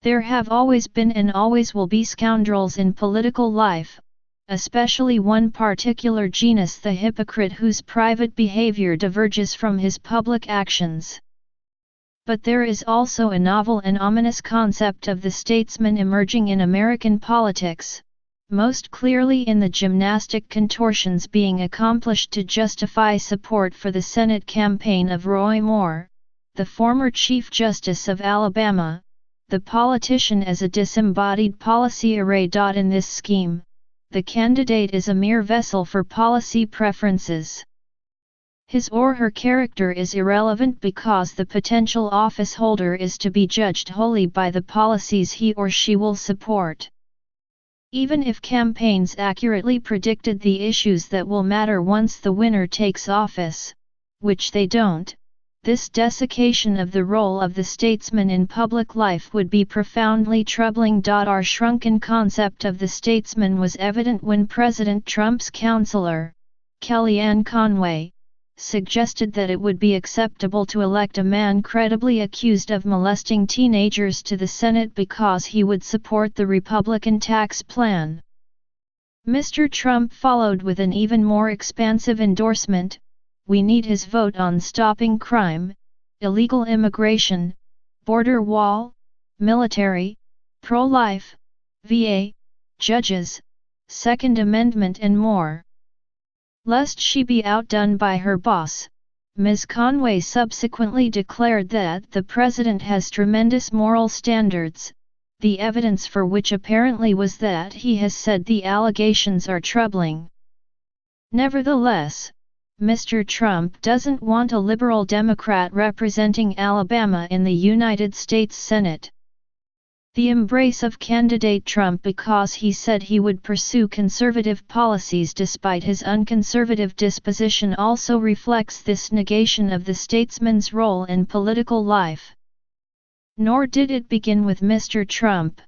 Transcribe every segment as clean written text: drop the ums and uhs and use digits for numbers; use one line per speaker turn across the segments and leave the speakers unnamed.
There have always been and always will be scoundrels in political life, especially one particular genus, the hypocrite whose private behavior diverges from his public actions. But there is also a novel and ominous concept of the statesman emerging in American politics, most clearly in the gymnastic contortions being accomplished to justify support for the Senate campaign of Roy Moore, the former Chief Justice of Alabama, the politician as a disembodied policy array. In this scheme, the candidate is a mere vessel for policy preferences. His or her character is irrelevant because the potential office holder is to be judged wholly by the policies he or she will support. Even if campaigns accurately predicted the issues that will matter once the winner takes office, which they don't, this desiccation of the role of the statesman in public life would be profoundly troubling. Our shrunken concept of the statesman was evident when President Trump's counselor, Kellyanne Conway, suggested that it would be acceptable to elect a man credibly accused of molesting teenagers to the Senate because he would support the Republican tax plan. Mr. Trump followed with an even more expansive endorsement: "We need his vote on stopping crime, illegal immigration, border wall, military, pro-life, VA, judges, Second Amendment and more." Lest she be outdone by her boss, Ms. Conway subsequently declared that the president has tremendous moral standards, the evidence for which apparently was that he has said the allegations are troubling. Nevertheless, Mr. Trump doesn't want a liberal Democrat representing Alabama in the United States Senate. The embrace of candidate Trump because he said he would pursue conservative policies despite his unconservative disposition also reflects this negation of the statesman's role in political life. Nor did it begin with Mr. Trump.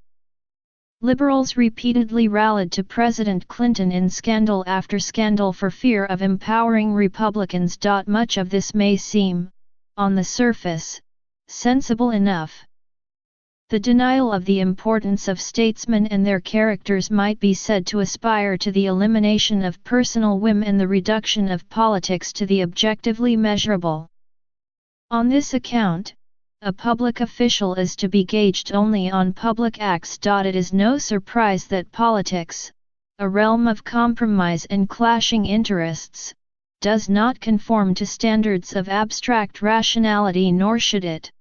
Liberals repeatedly rallied to President Clinton in scandal after scandal for fear of empowering Republicans. Much of this may seem, on the surface, sensible enough. The denial of the importance of statesmen and their characters might be said to aspire to the elimination of personal whim and the reduction of politics to the objectively measurable. On this account, a public official is to be gauged only on public acts. It is no surprise that politics, a realm of compromise and clashing interests, does not conform to standards of abstract rationality, nor should it.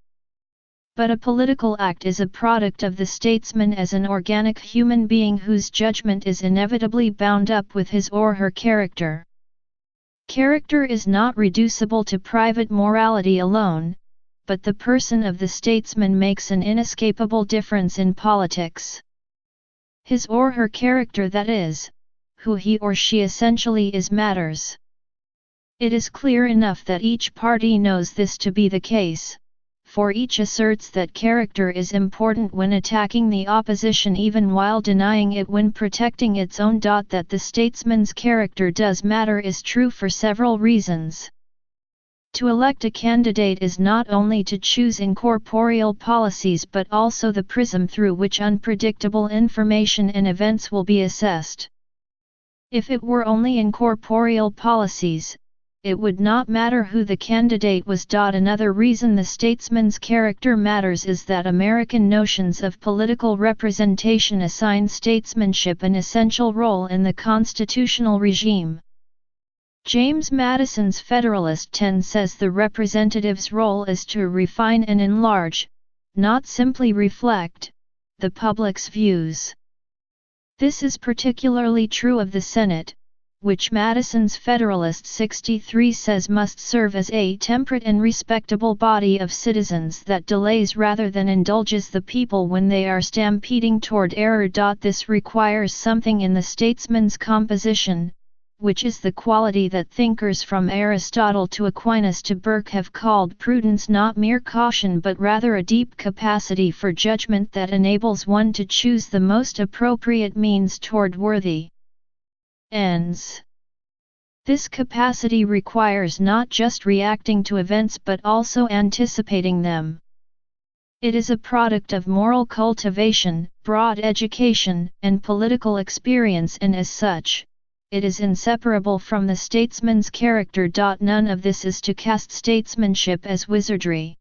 But a political act is a product of the statesman as an organic human being whose judgment is inevitably bound up with his or her character. Character is not reducible to private morality alone, but the person of the statesman makes an inescapable difference in politics. His or her character, that is, who he or she essentially is, matters. It is clear enough that each party knows this to be the case, for each asserts that character is important when attacking the opposition even while denying it when protecting its own. That the statesman's character does matter is true for several reasons. To elect a candidate is not only to choose incorporeal policies but also the prism through which unpredictable information and events will be assessed. If it were only incorporeal policies, it would not matter who the candidate was. Another reason the statesman's character matters is that American notions of political representation assign statesmanship an essential role in the constitutional regime. James Madison's Federalist 10 says the representative's role is to refine and enlarge, not simply reflect, the public's views. This is particularly true of the Senate, which Madison's Federalist 63 says must serve as a temperate and respectable body of citizens that delays rather than indulges the people when they are stampeding toward error. This requires something in the statesman's composition, which is the quality that thinkers from Aristotle to Aquinas to Burke have called prudence, not mere caution but rather a deep capacity for judgment that enables one to choose the most appropriate means toward worthy ends. This capacity requires not just reacting to events but also anticipating them. It is a product of moral cultivation, broad education, and political experience, and as such, it is inseparable from the statesman's character. None of this is to cast statesmanship as wizardry.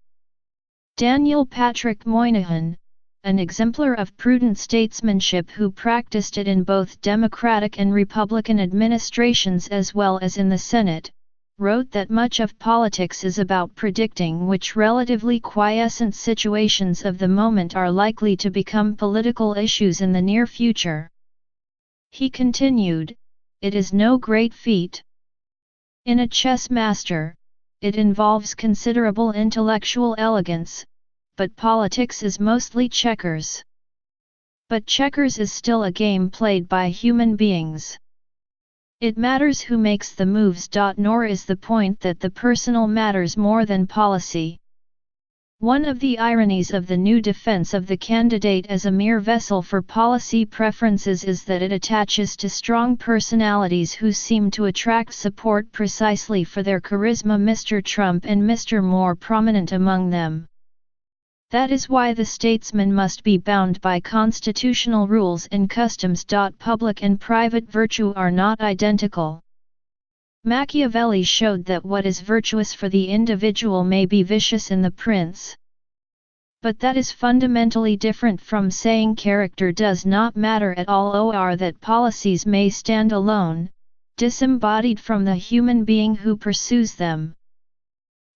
Daniel Patrick Moynihan, an exemplar of prudent statesmanship who practiced it in both Democratic and Republican administrations as well as in the Senate, wrote that much of politics is about predicting which relatively quiescent situations of the moment are likely to become political issues in the near future. He continued, "It is no great feat. In a chess master, it involves considerable intellectual elegance, but politics is mostly checkers. But checkers is still a game played by human beings. It matters who makes the moves. Nor is the point that the personal matters more than policy." One of the ironies of the new defense of the candidate as a mere vessel for policy preferences is that it attaches to strong personalities who seem to attract support precisely for their charisma, Mr. Trump and Mr. Moore prominent among them. That is why the statesman must be bound by constitutional rules and customs. Public and private virtue are not identical. Machiavelli showed that what is virtuous for the individual may be vicious in the prince. But that is fundamentally different from saying character does not matter at all, or that policies may stand alone, disembodied from the human being who pursues them.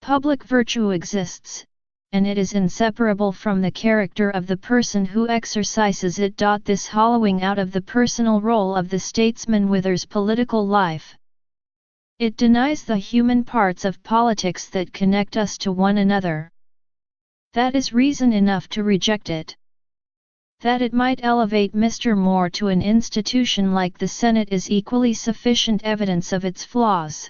Public virtue exists, and it is inseparable from the character of the person who exercises it. This hollowing out of the personal role of the statesman withers political life. It denies the human parts of politics that connect us to one another. That is reason enough to reject it. That it might elevate Mr. Moore to an institution like the Senate is equally sufficient evidence of its flaws.